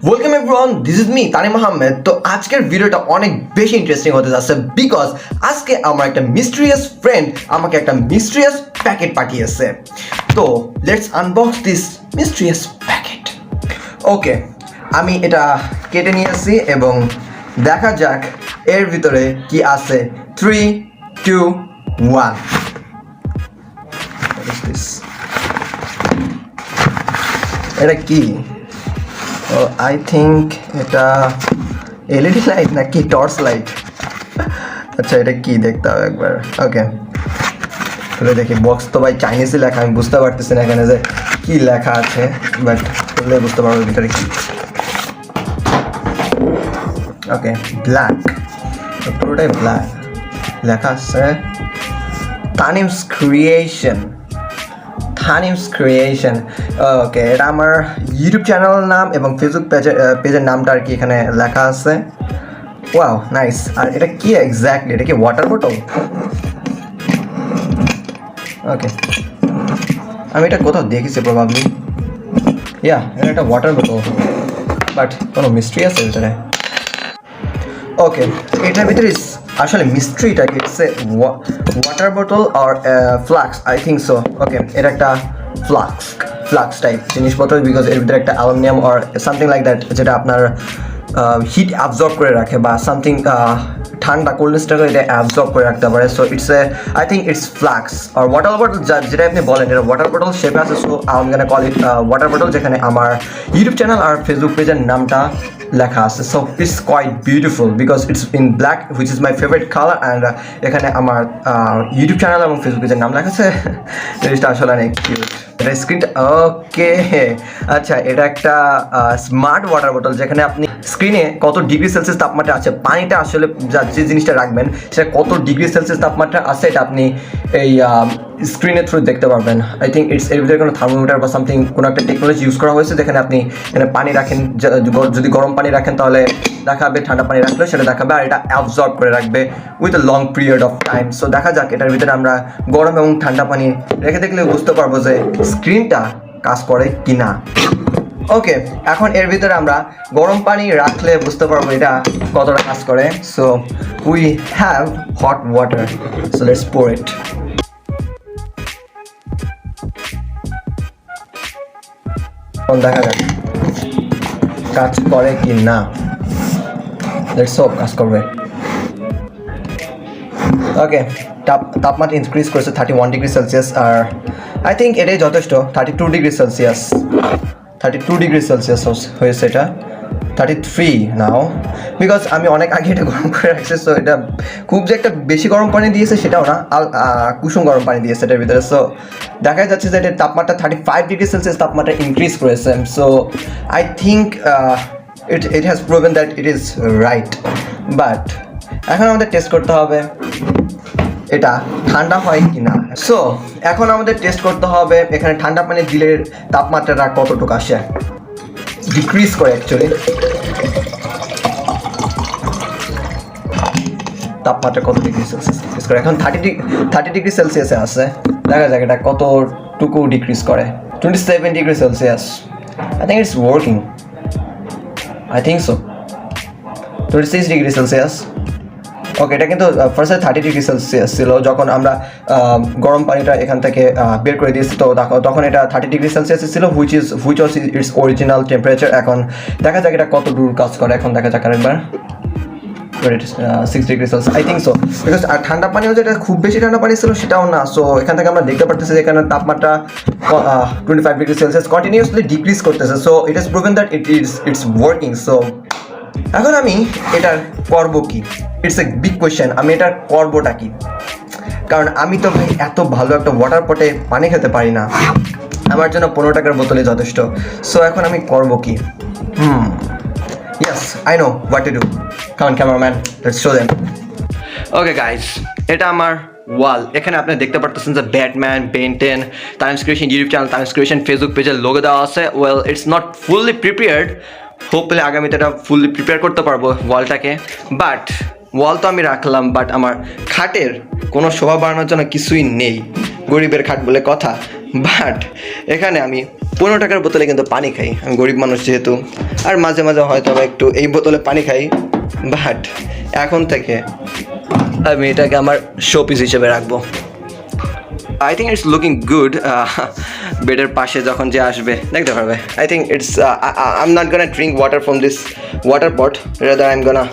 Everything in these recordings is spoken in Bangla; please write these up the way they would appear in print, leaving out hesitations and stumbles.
Welcome everyone, this is me Tanim Ahmed. তো আজকের ভিডিওটা অনেক বেশি ইন্টারেস্টিং হতে যাচ্ছে বিকজ আজকে আমার একটা মিস্ট্রিয়াস ফ্রেন্ড আমাকে একটা মিস্ট্রিয়াস প্যাকেট পাঠিয়েছে। তো let's unbox this mysterious packet. Okay, আমি এটা কেটে নিয়েছি এবং দেখা যাক এর ভিতরে কি আছে। 3, 2, 1। What is this? এটা কি? আই থিঙ্ক এটা এলইডি লাইট নাকি টর্চ লাইট। আচ্ছা, এটা কি দেখতে হবে একবার। ওকে, খুলে দেখি। বক্স তো ভাই চাইনিজে লেখা, আমি বুঝতে পারতেছি না এখানে যে কি লেখা আছে, বাট খুললে বুঝতে পারবো ভিতরে কি। ওকে, ব্ল্যাক, পুরোটাই ব্ল্যাক। লেখা আছে Tanims creation. Tanims creation. Okay, এটা আমার ইউটিউব চ্যানেলের নাম এবং ফেসবুক পেজের নামটা আর কি এখানে লেখা আছে। Wow, nice. আর এটা কি এক্স্যাক্টলি? এটা কি ওয়াটার বোতল? ওকে, আমি এটা কোথাও দেখেছি প্রবাবলি। ইয়া, এটা একটা ওয়াটার বোতল, বাট কোনো মিস্ট্রি আছে ভিতরে। ওকে, এটার ভিতরে আসলে মিস্ট্রিটা কি? ইটস এ ওয়াটার বোতল আর flask, I think so. Okay, এটা একটা ফ্লাক্স টাইপ জিনিসপত্র, বিকজ এর ভিতরে একটা অ্যালুমিনিয়াম আর সামথিং লাইক দ্যাট, যেটা আপনার হিট অ্যাবজর্ব করে রাখে বা সামথিং ঠান্ডা কোল্ডনেসটাকে এটা অ্যাবজর্ব করে রাখতে পারে। So it's a, I think it's flask আর ওয়াটার বটল, যেটা আপনি বলেন এটা ওয়াটার বটল শেপে আছে। So I am gonna call it water bottle, যেখানে আমার ইউটিউব চ্যানেল আর ফেসবুক পেজের নামটা লেখা আছে। So it's quite beautiful because it's in black which is my favourite colour, and এখানে আমার ইউটিউব চ্যানেল এবং ফেসবুক পেজের নাম লেখা আছে। জিনিসটা আসলে অনেক কিউট। এটা স্ক্রিনটা, ওকে। আচ্ছা, এটা একটা স্মার্ট ওয়াটার বোতল, যেখানে আপনি স্ক্রিনে কত ডিগ্রি সেলসিয়াস তাপমাত্রা আছে, পানিটা আসলে যে জিনিসটা রাখবেন সেটা কত ডিগ্রি সেলসিয়াস তাপমাত্রা আছে এটা আপনি এই স্ক্রিনের থ্রু দেখতে পারবেন। আই থিঙ্ক ইটস এর ভিতরে কোনো থার্মোমিটার বা সামথিং কোনো একটা টেকনোলজি ইউজ করা হয়েছে, যেখানে আপনি এখানে পানি রাখেন, যদি গরম পানি রাখেন তাহলে দেখাবে, ঠান্ডা পানি রাখলেও সেটা দেখাবে, আর এটা অ্যাবজর্ব করে রাখবে with a long period of time. So দেখা যাক এটার ভিতরে আমরা গরম এবং ঠান্ডা পানি রেখে দেখলে বুঝতে পারবো যে স্ক্রিনটা কাজ করে কি না। ওকে, এখন এর ভিতরে আমরা গরম পানি রাখলে বুঝতে পারবো এটা কতটা কাজ করে। So we have hot water, so let's pour it. দেখা যাক কাজ করে কি না। লেটস হোপ কাজ করবে। ওকে, তাপমাত্রা ইনক্রিজ করেছে 31 ডিগ্রি সেলসিয়াস, আর আই থিঙ্ক এটাই যথেষ্ট। 32 ডিগ্রি সেলসিয়াস, 32 ডিগ্রি সেলসিয়াস হয়েছে এটা। 33 নাও, বিকজ আমি অনেক আগে এটা গরম করে রাখছি। সো এটা খুব যে একটা বেশি গরম পানি দিয়েছে সেটাও না, কুসুম গরম পানি দিয়েছে এটার ভিতরে। সো দেখা যাচ্ছে যে এটার তাপমাত্রা 35 ডিগ্রি সেলসিয়াস তাপমাত্রা ইনক্রিজ করেছে। So I think it has proven that it is right, but এখন আমাদের টেস্ট করতে হবে এটা ঠান্ডা হয় কি না। সো এখন আমাদের টেস্ট করতে হবে এখানে ঠান্ডা পানি দিলে তাপমাত্রাটা কতটুকু আসে, ডিক্রিজ করে অ্যাকচুয়ালি। তাপমাত্রা কত ডিগ্রি সেলসিয়াস ডিক্রিজ করে? এখন 30 ডিগ্রি সেলসিয়াসে আছে। দেখা যাক এটা কতটুকু ডিক্রিজ করে। 27 degree Celsius. I think it's working, I think so. 26 degree Celsius. Okay, এটা কিন্তু ফার্স্টে 30 ডিগ্রি সেলসিয়াস ছিল যখন আমরা গরম পানিটা এখান থেকে বের করে দিয়েছি। তো তখন এটা 30 ডিগ্রি সেলসিয়াস ছিল, which was it's original temperature. এখন দেখা যাক এটা কত দূর কাজ করে। এখন দেখা যাক আরেকবার। 6 degree Celsius, I think so. Because আর ঠান্ডা পানিও যেটা খুব বেশি ঠান্ডা পানি ছিল সেটাও না। সো এখান থেকে আমরা দেখতে পারতেছি যে এখানে তাপমাত্রা 25 ডিগ্রি সেলসিয়াস কন্টিনিউসলি ডিক্রিজ করতেছে। So it is proven that it's working. So এখন আমি এটার করব কি? It's a big question. আমি এটার করবোটা কি? কারণ আমি তো ভাই এত ভালো একটা ওয়াটার পটে পানি খেতে পারি না, আমার জন্য 15 টাকার বোতলে যথেষ্ট। সো এখন আমি করব কি? Yes, I know what to do. কারণ cameraman, let's show them. Okay guys, এটা আমার ওয়াল। এখানে আপনি দেখতে পারতেছেন যে Batman, Ben Ten, Tanims creation YouTube channel, Tanims creation Facebook পেজের লোগো দেওয়া আছে। Well, it's not fully prepared. Hopefully আগামীতে এটা ফুললি প্রিপেয়ার করতে পারবো ওয়ালটাকে। বাট ওয়াল তো আমি রাখলাম, বাট আমার খাটের কোনো শোভা বাড়ানোর জন্য কিছুই নেই। গরিবের খাট বলে কথা। বাট এখানে আমি টাকার বোতলে কিন্তু পানি খাই, আমি গরিব মানুষ যেহেতু, আর মাঝে মাঝে হয়তো একটু এই বোতলে পানি খাই, বাট এখন থেকে আমি এটাকে আমার শো পিস হিসেবে রাখবো। I think it's looking good. বেডের পাশে যখন যে আসবে দেখতে পারবে। I think it's I am not gonna drink water from this water pot, rather I am gonna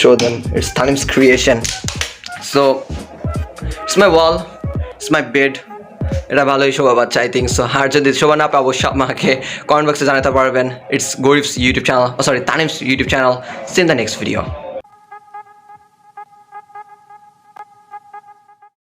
show them it's Tanim's creation. So it's my wall, it's my bed. এটা ভালোই শোভা পাচ্ছে আই থিঙ্ক সো। আর যদি শোভা না পাবো সব আমাকে কমেন্ট বক্সে জানাতে পারবেন। ইটস গরিবস YouTube channel, sorry Tanims YouTube channel. See in the next video.